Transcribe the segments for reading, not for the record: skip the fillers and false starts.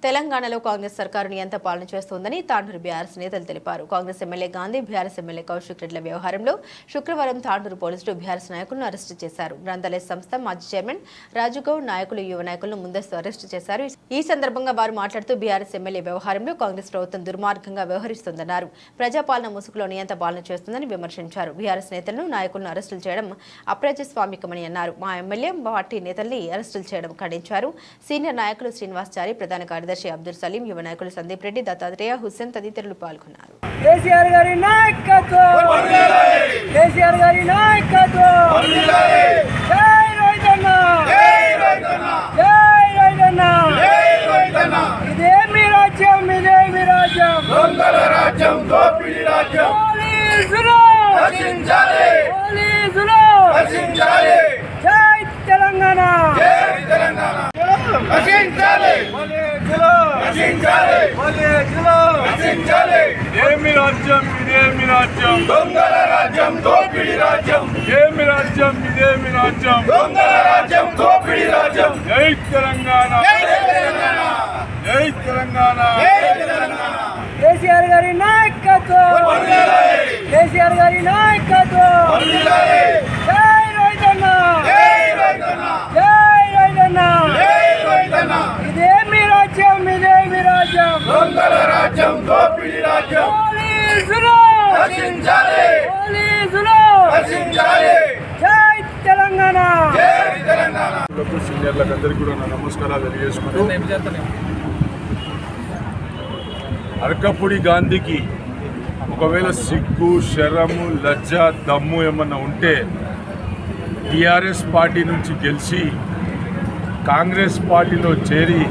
తెలంగాణలో కాంగ్రెస్ సర్కారు నియంత పాలన చేస్తోందని తాండూరు బీఆర్ఎస్ నేతలు తెలిపారు. Congress MLA Gandhi, BRS MLA Kaushik రెడ్డిల వ్యవహారంలో శుక్రవారం తాండూరు పోలీసులు బీఆర్ఎస్ నాయకులను అరెస్టు చేశారు. గ్రంథాలయ సంస్థ మాజీ చైర్మన్ రాజుగౌడ్, నాయకులు, యువ నాయకులను ముందస్తు అరెస్టు చేశారు. ఈ సందర్భంగా వారు మాట్లాడుతూ బీఆర్ఎస్ ఎమ్మెల్యే వ్యవహారంలో కాంగ్రెస్ ప్రభుత్వం దుర్మార్గంగా వ్యవహరిస్తోందన్నారు. ప్రజాపాలన ముసుగులో నియంత పాలన చేస్తుందని విమర్శించారు. బీఆర్ఎస్ నేతలను, నాయకులను అరెస్టులు చేయడం అప్రజాస్వామికమని అన్నారు. మా ఎమ్మెల్యే, పార్టీ నేతల్ని అరెస్టులు చేయడం ఖండించారు. సీనియర్ నాయకులు శ్రీనివాస్ చారి, ప్రధాన కార్యదర్శి అబ్దుల్ సలీం, యువ నాయకులు సందీప్ రెడ్డి, దత్తాత్రేయ, హుస్సేన్ తదితరులు పాల్గొన్నారు. కేసీఆర్ గారి నాయకత్వం, కేసీఆర్ గారి నాయకత్వం, జై రైతన్న, జై రైతన్న, జై రైతన్న, జై రైతన్న. ఇదేమి రాజ్యం, ఇదేమి రాజ్యం, దొంగల రాజ్యం, దోపిడీ రాజ్యం. పోలీసులు రక్షించాలి, పోలీసులు రక్షించాలి. జై తెలంగాణ, జై తెలంగాణ. రక్షించాలి, పోలీసులు రక్షించాలి, పోలీసులు రక్షించాలి. ఏమి రాజ్యం, ఇదేమి రాజ్యం, దొంగల రాజ్యం, దోపిడీ రాజ్యం. ఏమి రాజ్యం, ఇదేమి రాజ్యం, దొంగల రాజ్యం, దోపిడీ రాజ్యం. జై తెలంగాణ, జై తెలంగాణ, జై తెలంగాణ. జై తెలంగాణ. కేసీఆర్ గారి నాయకత్వం, కేసీఆర్ గారి నాయకత్వం. జై రైతన్న, జై రైతన్న, జై రైతన్న, జై రైతన్న. ఇదేమి రాజ్యం, ఇదేమి రాజ్యం, దొంగల రాజ్యం, దోపిడీ రాజ్యం. పోలీసులు రక్షించాలి, పోలీసులు రక్షించాలి. జై తెలంగాణ, జై తెలంగాణ. సీనియర్లకు అందరికీ కూడా నా నమస్కారాలు తెలియజేసుకుంటూ, అరకపూడి గాంధీకి ఒకవేళ సిగ్గు, శరము, లజ్జ, దమ్ము ఏమన్నా ఉంటే టీఆర్ఎస్ పార్టీ నుంచి గెలిచి కాంగ్రెస్ పార్టీలో చేరి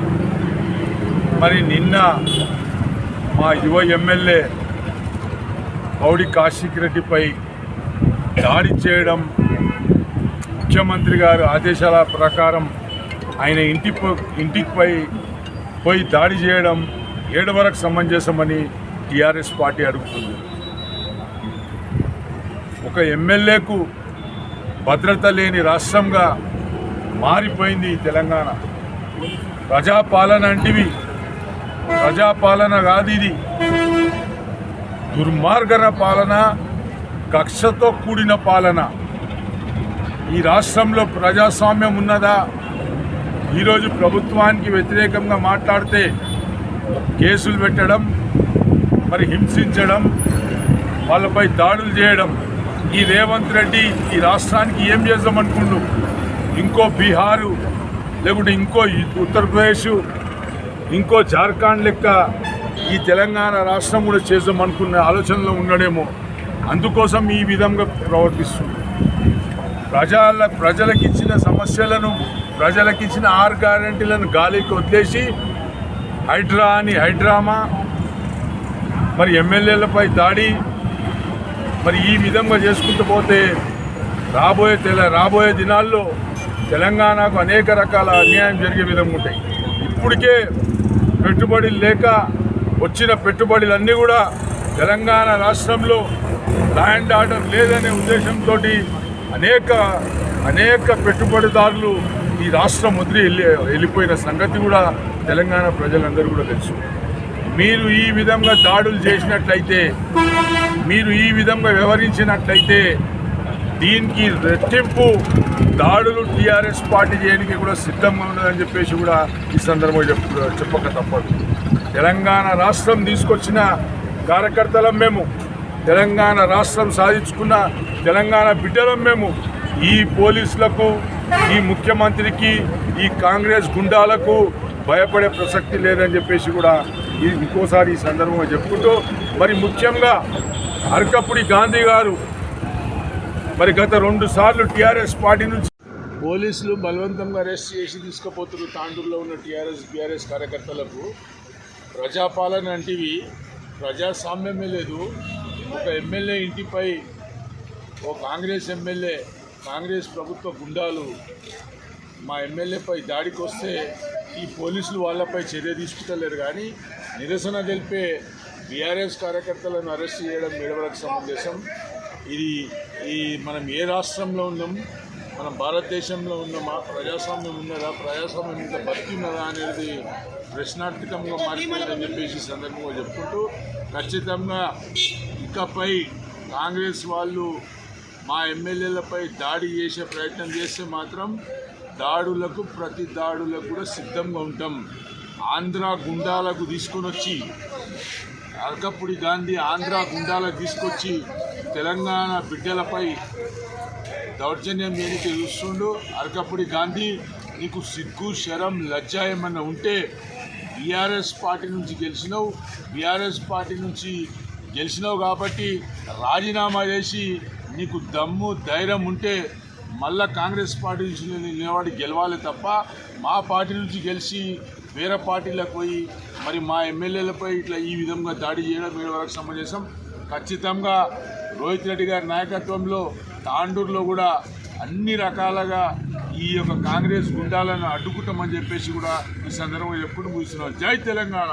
మరి నిన్న మా యువ ఎమ్మెల్యే పౌడి కౌశిక్ రెడ్డిపై దాడి చేయడం, ముఖ్యమంత్రి గారు ఆదేశాల ప్రకారం ఆయన ఇంటికి పోయి దాడి చేయడం ఏడవరకు సమంజసమని టీఆర్ఎస్ పార్టీ అడుగుతుంది. ఒక ఎమ్మెల్యేకు భద్రత లేని రాష్ట్రంగా మారిపోయింది తెలంగాణ. ప్రజాపాలన అంటివి, ప్రజాపాలన కాదు ఇది, దుర్మార్గన పాలన, కక్షతో కూడిన పాలన. ఈ రాష్ట్రంలో ప్రజాస్వామ్యం ఉన్నదా? ఈరోజు ప్రభుత్వానికి వ్యతిరేకంగా మాట్లాడితే కేసులు పెట్టడం, మరి హింసించడం, వాళ్ళపై దాడులు చేయడం. ఈ రేవంత్ రెడ్డి ఈ రాష్ట్రానికి ఏం చేద్దామనుకుండు? ఇంకో బీహారు, లేకుంటే ఇంకో ఉత్తరప్రదేశ్, ఇంకో జార్ఖండ్ లెక్క ఈ తెలంగాణ రాష్ట్రం కూడా చేద్దామనుకున్న ఆలోచనలో ఉన్నాడేమో. అందుకోసం ఈ విధంగా ప్రవర్తిస్తుంది. ప్రజలకు ఇచ్చిన సమస్యలను, ప్రజలకు ఇచ్చిన 6 గ్యారెంటీలను గాలికి వదిలేసి హైడ్రామా, మరి ఎమ్మెల్యేలపై దాడి, మరి ఈ విధంగా చేసుకుంటూ పోతే రాబోయే దినాల్లో తెలంగాణకు అనేక రకాల అన్యాయం జరిగే విధంగా ఉంటాయి. ఇప్పటికే పెట్టుబడులు లేక వచ్చిన పెట్టుబడులన్నీ కూడా తెలంగాణ రాష్ట్రంలో ల్యాండ్ ఆర్డర్ లేదనే ఉద్దేశంతో అనేక పెట్టుబడిదారులు ఈ రాష్ట్రం వదిలి వెళ్ళిపోయిన సంగతి కూడా తెలంగాణ ప్రజలందరూ కూడా తెలుసు. మీరు ఈ విధంగా దాడులు చేసినట్లయితే, మీరు ఈ విధంగా వ్యవహరించినట్లయితే దీనికి రెట్టింపు దాడులు టీఆర్ఎస్ పార్టీ చేయడానికి కూడా సిద్ధంగా ఉన్నదని చెప్పేసి కూడా ఈ సందర్భంగా చెప్పక తప్పదు. తెలంగాణ రాష్ట్రం తీసుకొచ్చిన కార్యకర్తలం మేము, తెలంగాణ రాష్ట్రం సాధించుకున్న తెలంగాణ బిడ్డలం మేము. ఈ పోలీసులకు, ఈ ముఖ్యమంత్రికి, ఈ కాంగ్రెస్ గుండాలకు భయపడే ప్రసక్తి లేదని చెప్పేసి కూడా ఇంకోసారి ఈ సందర్భంగా చెప్పుకుంటూ, మరి ముఖ్యంగా అరకపూడి గాంధీ గారు మరి గత 2 సార్లు టీఆర్ఎస్ పార్టీ నుంచి పోలీసులు బలవంతంగా అరెస్ట్ చేసి తీసుకుపోతున్నారు తాండూరులో ఉన్న బీఆర్ఎస్ కార్యకర్తలకు. ప్రజాపాలన అంటివి, ప్రజాస్వామ్యమే లేదు. ఒక ఎమ్మెల్యే ఇంటిపై ఓ కాంగ్రెస్ ఎమ్మెల్యే, కాంగ్రెస్ ప్రభుత్వ గుండాలు మా ఎమ్మెల్యేపై దాడికి వస్తే ఈ పోలీసులు వాళ్ళపై చర్య తీసుకుంటలేరు. కానీ నిరసన తెలిపే బీఆర్ఎస్ కార్యకర్తలను అరెస్ట్ చేయడం ఏడవరకు సమంజసం. ఇది మనం ఏ రాష్ట్రంలో ఉన్నాం, మన భారతదేశంలో ఉన్న మా ప్రజాస్వామ్యం ఉన్నదా, ప్రజాస్వామ్యం ఇంత బతికిన్నదా అనేది ప్రశ్నార్థకంగా మారిపోయిందని చెప్పేసి సందర్భంగా చెప్పుకుంటూ, ఖచ్చితంగా ఇకపై కాంగ్రెస్ వాళ్ళు మా ఎమ్మెల్యేలపై దాడి చేసే ప్రయత్నం చేస్తే మాత్రం ప్రతి దాడులకు కూడా సిద్ధంగా ఉంటాం. ఆంధ్ర గుండాలకు తీసుకొని వచ్చి అరకప్పుడి గాంధీ ఆంధ్ర గుండాలకు తీసుకొచ్చి తెలంగాణ బిడ్డలపై దౌర్జన్యం చేయడానికి చూస్తుండు. అరకప్పుడి గాంధీ, నీకు సిగ్గు శరం లజ్జ ఏమన్నా ఉంటే బీఆర్ఎస్ పార్టీ నుంచి గెలిచినావు కాబట్టి రాజీనామా చేసి నీకు దమ్ము ధైర్యం ఉంటే మళ్ళా కాంగ్రెస్ పార్టీ నుంచి నిలబడి గెలవాలి తప్ప మా పార్టీ నుంచి గెలిచి వేరే పార్టీలకు పోయి మరి మా ఎమ్మెల్యేలపై ఇట్లా ఈ విధంగా దాడి చేయడం వీళ్ళ వరకు సమంజసం. ఖచ్చితంగా రోహిత్ రెడ్డి గారి నాయకత్వంలో తాండూరులో కూడా అన్ని రకాలుగా ఈ యొక్క కాంగ్రెస్ గుండాలను అడ్డుకుంటామని చెప్పేసి కూడా ఈ సందర్భంగా ఎప్పుడు ముగిస్తున్నాం. జై తెలంగాణ.